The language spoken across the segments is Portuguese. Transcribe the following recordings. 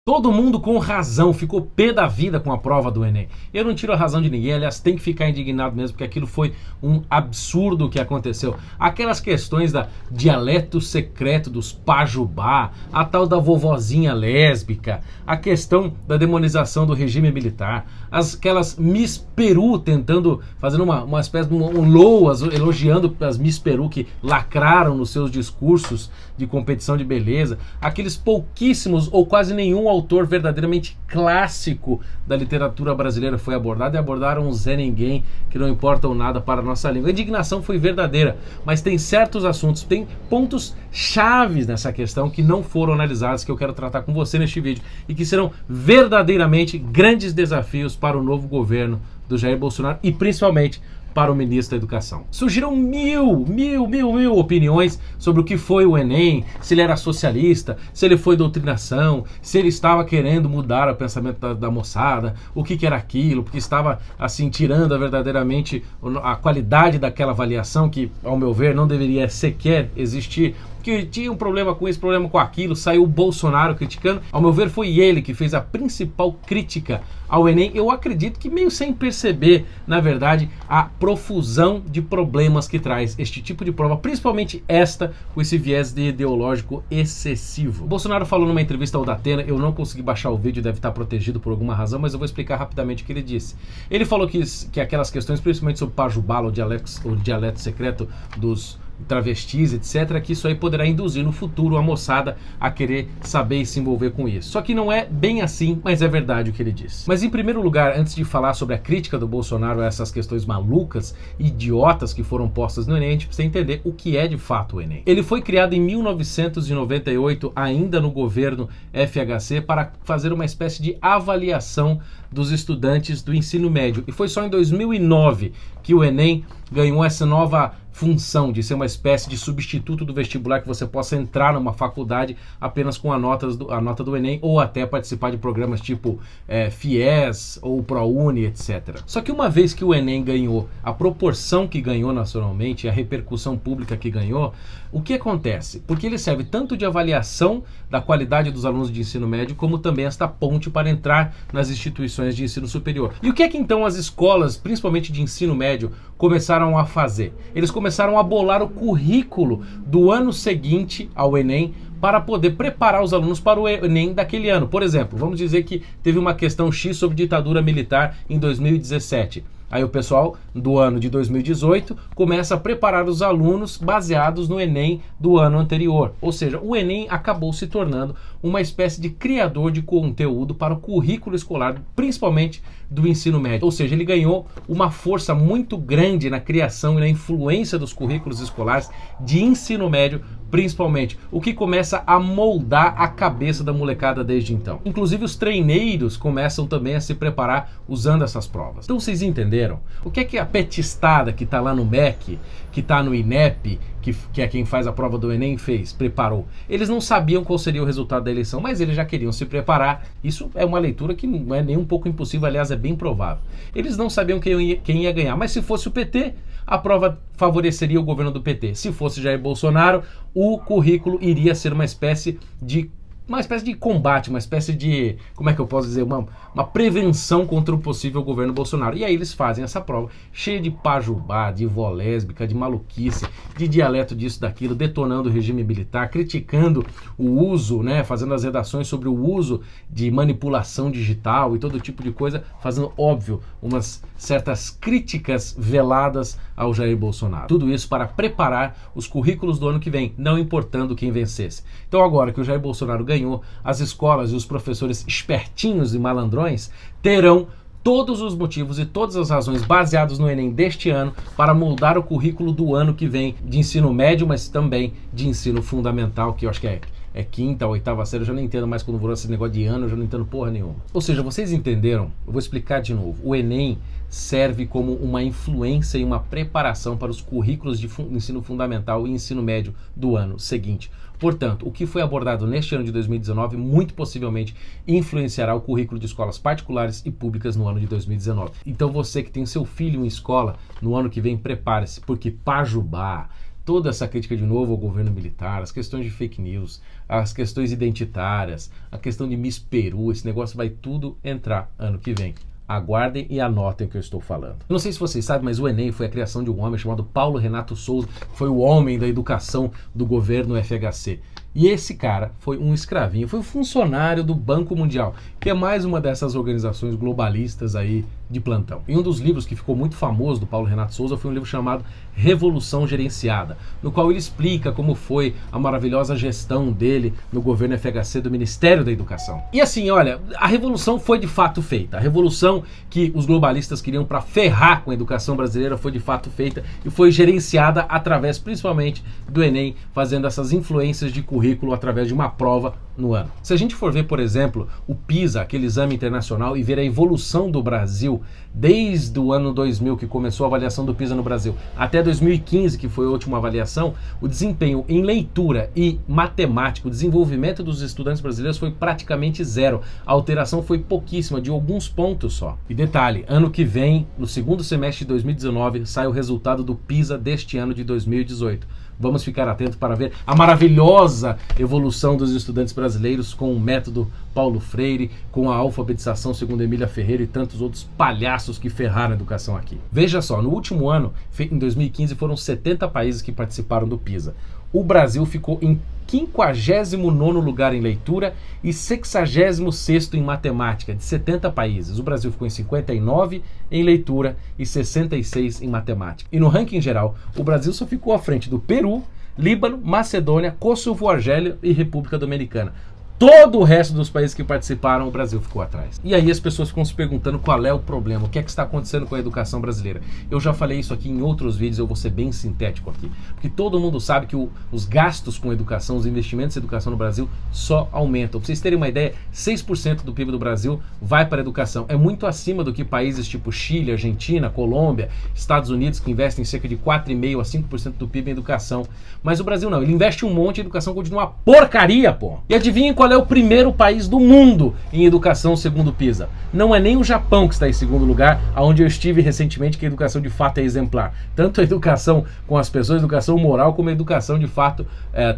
Todo mundo com razão ficou pé da vida com a prova do Enem. Eu não tiro a razão de ninguém, aliás, tem que ficar indignado mesmo, porque aquilo foi um absurdo que aconteceu. Aquelas questões da dialeto secreto dos pajubá, a tal da vovozinha lésbica, a questão da demonização do regime militar, aquelas Miss Peru tentando, fazendo uma espécie de um loas, elogiando as Miss Peru que lacraram nos seus discursos de competição de beleza, aqueles pouquíssimos ou quase nenhum autor verdadeiramente clássico da literatura brasileira foi abordado, e abordaram um Zé Ninguém que não importam nada para a nossa língua. A indignação foi verdadeira, mas tem certos assuntos, tem pontos chaves nessa questão que não foram analisados, que eu quero tratar com você neste vídeo e que serão verdadeiramente grandes desafios para o novo governo do Jair Bolsonaro e principalmente para o ministro da Educação. Surgiram mil opiniões sobre o que foi o Enem, se ele era socialista, se ele foi doutrinação, se ele estava querendo mudar o pensamento da moçada, o que era aquilo, porque estava assim tirando verdadeiramente a qualidade daquela avaliação que, ao meu ver, não deveria sequer existir, que tinha um problema com isso, problema com aquilo, saiu o Bolsonaro criticando. Ao meu ver, foi ele que fez a principal crítica ao Enem. Eu acredito que meio sem perceber, na verdade, a profusão de problemas que traz este tipo de prova, principalmente esta, com esse viés ideológico excessivo. O Bolsonaro falou numa entrevista ao Datena, eu não consegui baixar o vídeo, deve estar protegido por alguma razão, mas eu vou explicar rapidamente o que ele disse. Ele falou que aquelas questões, principalmente sobre pajubá, o dialeto secreto dos travestis, etc., que isso aí poderá induzir no futuro a moçada a querer saber e se envolver com isso. Só que não é bem assim, mas é verdade o que ele disse. Mas em primeiro lugar, antes de falar sobre a crítica do Bolsonaro a essas questões malucas, idiotas que foram postas no Enem, a gente precisa entender o que é de fato o Enem. Ele foi criado em 1998, ainda no governo FHC, para fazer uma espécie de avaliação dos estudantes do ensino médio. E foi só em 2009 que o Enem ganhou essa nova função de ser uma espécie de substituto do vestibular, que você possa entrar numa faculdade apenas com a nota do Enem, ou até participar de programas tipo FIES ou ProUni, etc. Só que uma vez que o Enem ganhou a proporção que ganhou nacionalmente, a repercussão pública que ganhou, o que acontece? Porque ele serve tanto de avaliação da qualidade dos alunos de ensino médio, como também esta ponte para entrar nas instituições de ensino superior. E o que é que então as escolas, principalmente de ensino médio, começaram a fazer? Eles começaram a bolar o currículo do ano seguinte ao Enem para poder preparar os alunos para o Enem daquele ano. Por exemplo, vamos dizer que teve uma questão X sobre ditadura militar em 2017. Aí o pessoal do ano de 2018 começa a preparar os alunos baseados no Enem do ano anterior. Ou seja, o Enem acabou se tornando uma espécie de criador de conteúdo para o currículo escolar, principalmente do ensino médio. Ou seja, ele ganhou uma força muito grande na criação e na influência dos currículos escolares de ensino médio, principalmente, o que começa a moldar a cabeça da molecada desde então. Inclusive os treineiros começam também a se preparar usando essas provas. Então vocês entenderam? O que é a petistada que está lá no MEC, que está no INEP, que é quem faz a prova do Enem, preparou? Eles não sabiam qual seria o resultado da eleição, mas eles já queriam se preparar. Isso é uma leitura que não é nem um pouco impossível, aliás, é bem provável. Eles não sabiam quem ia ganhar, mas se fosse o PT, a prova favoreceria o governo do PT. Se fosse Jair Bolsonaro, o currículo iria ser uma espécie de combate, uma espécie de, como é que eu posso dizer, uma prevenção contra o possível governo Bolsonaro. E aí eles fazem essa prova cheia de pajubá, de vó lésbica, de maluquice, de dialeto disso, daquilo, detonando o regime militar, criticando o uso, né, fazendo as redações sobre o uso de manipulação digital e todo tipo de coisa, fazendo, óbvio, umas certas críticas veladas ao Jair Bolsonaro. Tudo isso para preparar os currículos do ano que vem, não importando quem vencesse. Então agora que o Jair Bolsonaro ganhou, as escolas e os professores espertinhos e malandrões terão todos os motivos e todas as razões baseados no Enem deste ano para moldar o currículo do ano que vem de ensino médio, mas também de ensino fundamental, que eu acho que é quinta, oitava série, eu já não entendo mais quando virou esse negócio de ano, eu já não entendo porra nenhuma. Ou seja, vocês entenderam? Eu vou explicar de novo. O Enem serve como uma influência e uma preparação para os currículos de ensino fundamental e ensino médio do ano seguinte. Portanto, o que foi abordado neste ano de 2019 muito possivelmente influenciará o currículo de escolas particulares e públicas no ano de 2019. Então você que tem seu filho em escola no ano que vem, prepare-se, porque pajubá, toda essa crítica de novo ao governo militar, as questões de fake news, as questões identitárias, a questão de Miss Peru, esse negócio vai tudo entrar ano que vem. Aguardem e anotem o que eu estou falando. Eu não sei se vocês sabem, mas o Enem foi a criação de um homem chamado Paulo Renato Souza, que foi o homem da educação do governo FHC. E esse cara foi um escravinho, foi um funcionário do Banco Mundial, que é mais uma dessas organizações globalistas aí de plantão. E um dos livros que ficou muito famoso do Paulo Renato Souza foi um livro chamado Revolução Gerenciada, no qual ele explica como foi a maravilhosa gestão dele no governo FHC do Ministério da Educação. E assim, olha, a revolução foi de fato feita. A revolução que os globalistas queriam para ferrar com a educação brasileira foi de fato feita e foi gerenciada através principalmente do Enem, fazendo essas influências de currículo através de uma prova no ano. Se a gente for ver, por exemplo, o PISA, aquele exame internacional, e ver a evolução do Brasil desde o ano 2000, que começou a avaliação do PISA no Brasil, até 2015, que foi a última avaliação, o desempenho em leitura e matemática, o desenvolvimento dos estudantes brasileiros foi praticamente zero. A alteração foi pouquíssima, de alguns pontos só. E detalhe, ano que vem, no segundo semestre de 2019, sai o resultado do PISA deste ano de 2018. Vamos ficar atentos para ver a maravilhosa evolução dos estudantes brasileiros com o método Paulo Freire, com a alfabetização segundo Emília Ferreira e tantos outros palhaços que ferraram a educação aqui. Veja só, no último ano, em 2015, foram 70 países que participaram do PISA. O Brasil ficou em 59º lugar em leitura e 66º em matemática, de 70 países. O Brasil ficou em 59 em leitura e 66 em matemática. E no ranking geral, o Brasil só ficou à frente do Peru, Líbano, Macedônia, Kosovo, Argélia e República Dominicana. Todo o resto dos países que participaram, o Brasil ficou atrás. E aí as pessoas ficam se perguntando qual é o problema, o que é que está acontecendo com a educação brasileira. Eu já falei isso aqui em outros vídeos, eu vou ser bem sintético aqui. Porque todo mundo sabe que os gastos com educação, os investimentos em educação no Brasil só aumentam. Para vocês terem uma ideia, 6% do PIB do Brasil vai para a educação. É muito acima do que países tipo Chile, Argentina, Colômbia, Estados Unidos, que investem cerca de 4,5% a 5% do PIB em educação. Mas o Brasil não, ele investe um monte e a educação continua uma porcaria, pô. E adivinhem qual é o primeiro país do mundo em educação segundo o PISA? Não é nem o Japão que está em segundo lugar, onde eu estive recentemente, que a educação de fato é exemplar. Tanto a educação com as pessoas, a educação moral, como a educação de fato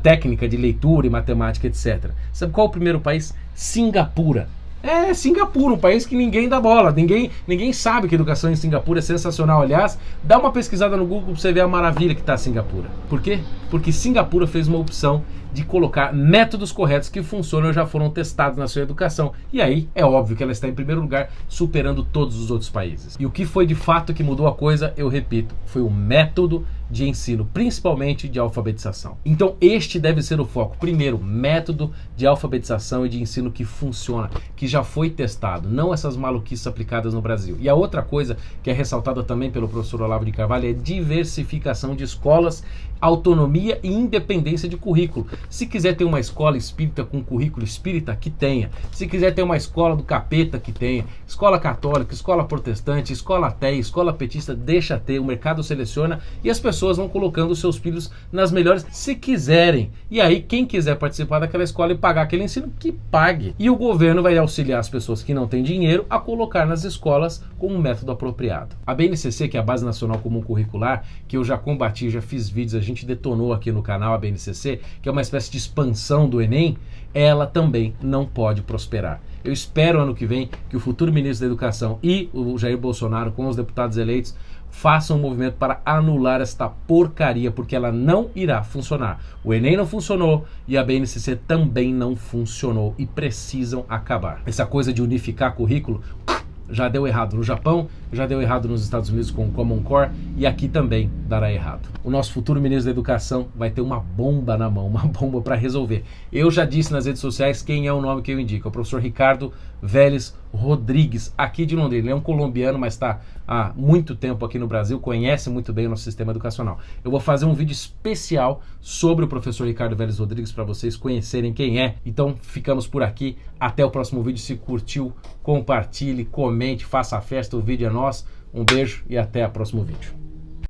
técnica de leitura e matemática, etc. Sabe qual é o primeiro país? Singapura. É, Singapura, um país que ninguém dá bola, ninguém sabe que a educação em Singapura é sensacional. Aliás, dá uma pesquisada no Google para você ver a maravilha que está Singapura. Por quê? Porque Singapura fez uma opção de colocar métodos corretos que funcionam e já foram testados na sua educação. E aí, é óbvio que ela está em primeiro lugar, superando todos os outros países. E o que foi de fato que mudou a coisa, eu repito, foi o método de ensino, principalmente de alfabetização. Então este deve ser o foco. Primeiro, método de alfabetização e de ensino que funciona, que já foi testado, não essas maluquices aplicadas no Brasil. E a outra coisa que é ressaltada também pelo professor Olavo de Carvalho é diversificação de escolas, autonomia e independência de currículo. Se quiser ter uma escola espírita com currículo espírita, que tenha. Se quiser ter uma escola do capeta, que tenha. Escola católica, escola protestante, escola ateia, escola petista, deixa ter. O mercado seleciona e as pessoas vão colocando os seus filhos nas melhores, se quiserem. E aí, quem quiser participar daquela escola e pagar aquele ensino, que pague. E o governo vai auxiliar as pessoas que não têm dinheiro a colocar nas escolas com um método apropriado. A BNCC, que é a Base Nacional Comum Curricular, que eu já combati, já fiz vídeos, a gente detonou aqui no canal a BNCC, que é uma espécie de expansão do Enem, ela também não pode prosperar. Eu espero ano que vem que o futuro ministro da Educação e o Jair Bolsonaro, com os deputados eleitos, façam um movimento para anular esta porcaria, porque ela não irá funcionar. O Enem não funcionou e a BNCC também não funcionou e precisam acabar. Essa coisa de unificar currículo já deu errado no Japão, já deu errado nos Estados Unidos com o Common Core e aqui também dará errado. O nosso futuro ministro da Educação vai ter uma bomba na mão, uma bomba para resolver. Eu já disse nas redes sociais quem é o nome que eu indico, é o professor Ricardo Vélez Rodrigues, aqui de Londrina. Ele é um colombiano, mas está há muito tempo aqui no Brasil, conhece muito bem o nosso sistema educacional. Eu vou fazer um vídeo especial sobre o professor Ricardo Vélez Rodrigues para vocês conhecerem quem é. Então ficamos por aqui, até o próximo vídeo. Se curtiu, compartilhe, comente, faça a festa, o vídeo é nosso. Um beijo e até o próximo vídeo.